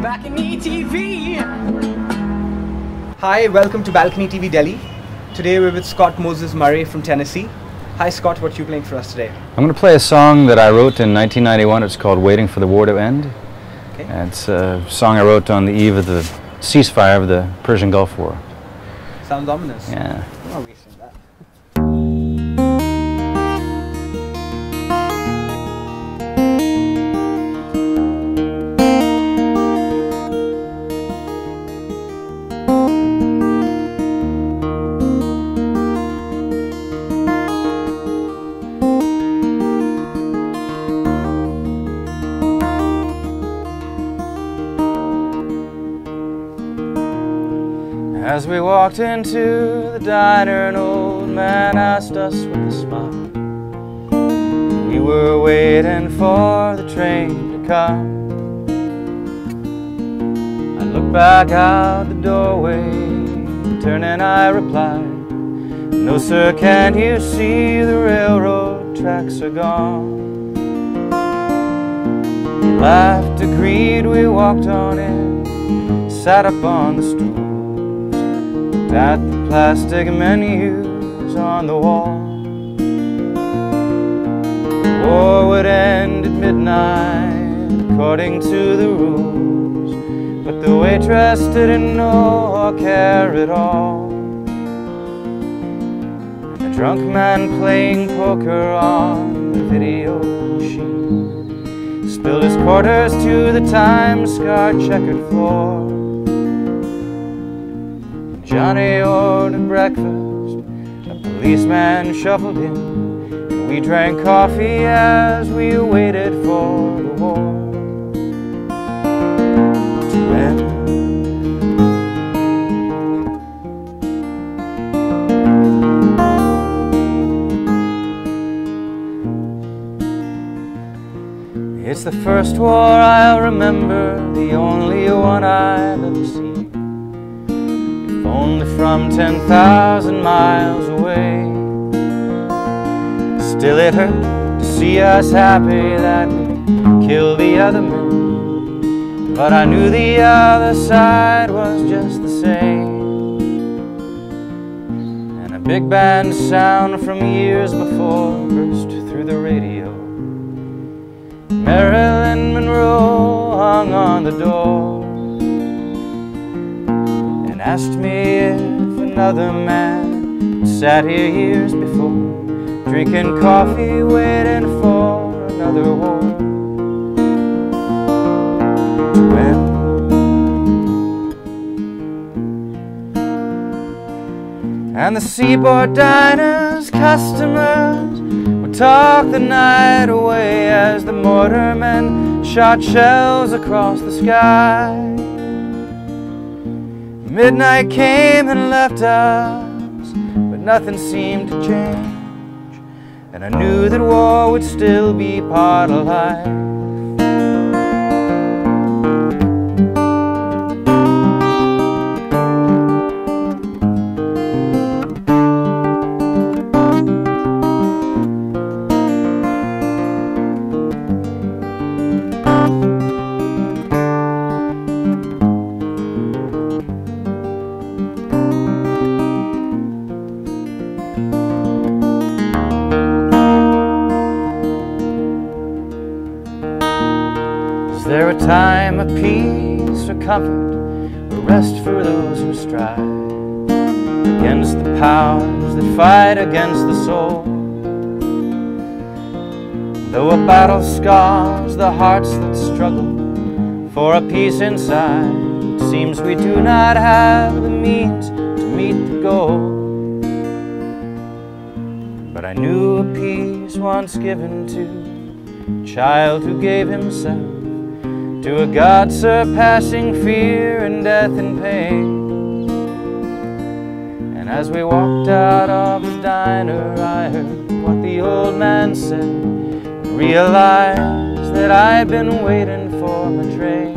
BalconyTV. Hi, welcome to BalconyTV Delhi. Today we're with Scott Moses Murray from Tennessee. Hi Scott, what are you playing for us today? I'm going to play a song that I wrote in 1991. It's called Waiting for the War to End. Okay. And it's a song I wrote on the eve of the ceasefire of the Persian Gulf War. Sounds ominous. Yeah. I'm not wasting that. As we walked into the diner, an old man asked us with a smile. We were waiting for the train to come. I looked back out the doorway, turning I replied, "No sir, can't you see the railroad tracks are gone?" He laughed, agreed, we walked on in, sat up on the stool, at the plastic menus on the wall. The war would end at midnight according to the rules, but the waitress didn't know or care at all. A drunk man playing poker on the video machine spilled his quarters to the time-scarred checkered floor. Johnny ordered breakfast, a policeman shuffled in, and we drank coffee as we waited for the war to end. It's the first war I'll remember, the only one I've ever seen. Only from 10,000 miles away. Still it hurt to see us happy that we killed the other men, but I knew the other side was just the same. And a big band sound from years before burst through the radio. Marilyn Monroe hung on the door, asked me if another man sat here years before, drinking coffee, waiting for another war to end. And the seaboard diners' customers would talk the night away as the mortarmen shot shells across the sky. Midnight came and left us, but nothing seemed to change, and I knew that war would still be part of life. Is there a time of peace or comfort, or rest for those who strive against the powers that fight against the soul? Though a battle scars the hearts that struggle for a peace inside, it seems we do not have the means to meet the goal. But I knew a peace once given to a child who gave himself to a God surpassing fear and death and pain. And as we walked out of the diner, I heard what the old man said, and realized that I'd been waiting for my train.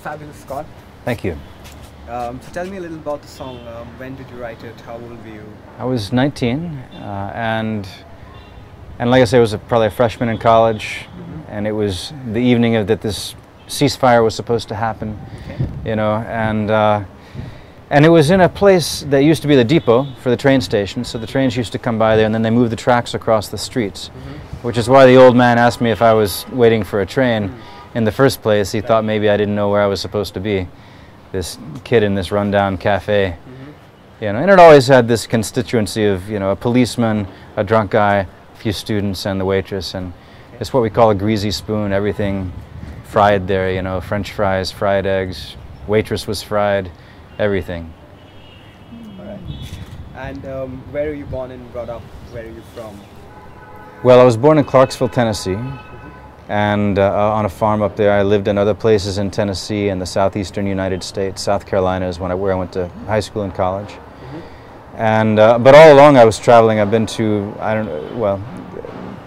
fabulous, Scott. Thank you. So tell me a little about the song. When did you write it? How old were you? I was 19, and like I say, I was probably a freshman in college, and it was the evening of that this ceasefire was supposed to happen, you know, and it was in a place that used to be the depot for the train station, so the trains used to come by there, and then they moved the tracks across the streets, which is why the old man asked me if I was waiting for a train in the first place. He thought maybe I didn't know where I was supposed to be, this kid in this rundown cafe, you know, and it always had this constituency of, you know, a policeman, a drunk guy, a few students, and the waitress, and it's what we call a greasy spoon, everything fried there, you know, French fries, fried eggs, waitress was fried, everything. All right. And where are you born and brought up? Where are you from? Well, I was born in Clarksville, Tennessee, and on a farm up there. I lived in other places in Tennessee and the southeastern United States. South Carolina is where I went to high school and college. And but all along I was traveling. I've been to, I don't know, well,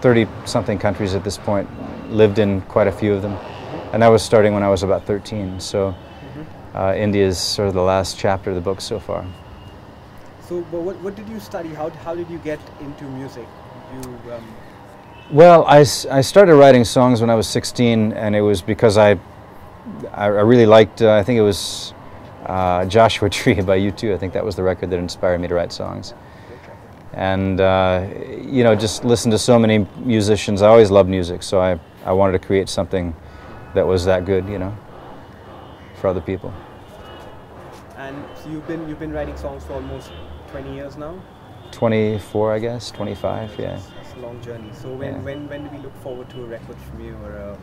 30-something countries at this point. Lived in quite a few of them. And that was starting when I was about 13. So India is sort of the last chapter of the book so far. So what did you study? How did you get into music? Well, I started writing songs when I was 16, and it was because I really liked, I think it was Joshua Tree by U2. I think that was the record that inspired me to write songs. And, you know, just listen to so many musicians. I always loved music, so I wanted to create something that was that good, you know, for other people. And so you've been writing songs for almost 20 years now? 24, I guess, 25, yeah. That's a long journey. So when do we look forward to a record from you, or a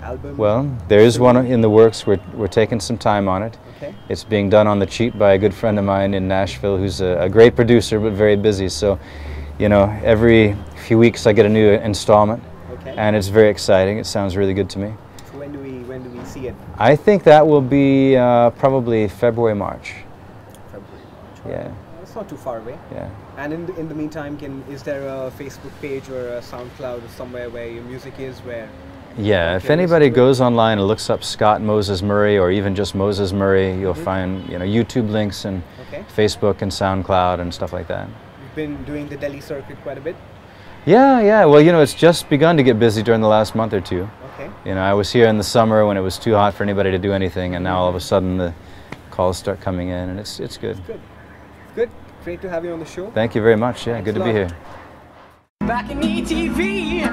album? Well, there is one in the works. We're taking some time on it. Okay. It's being done on the cheap by a good friend of mine in Nashville, who's a great producer but very busy. So, you know, every few weeks I get a new installment, and it's very exciting. It sounds really good to me. So when do we see it? I think that will be probably February, March. February, March. Yeah. It's not too far away. Yeah. And in the meantime, is there a Facebook page or a SoundCloud or somewhere where your music is? Yeah, if anybody goes online and looks up Scott Moses Murray, or even just Moses Murray, you'll find, you know, YouTube links and Facebook and SoundCloud and stuff like that. You've been doing the Delhi circuit quite a bit? Yeah. Well, you know, it's just begun to get busy during the last month or two. Okay. You know, I was here in the summer when it was too hot for anybody to do anything, and now all of a sudden the calls start coming in, and it's good. Good. Good. Great to have you on the show. Thank you very much. Yeah, good to be here. BalconyTV.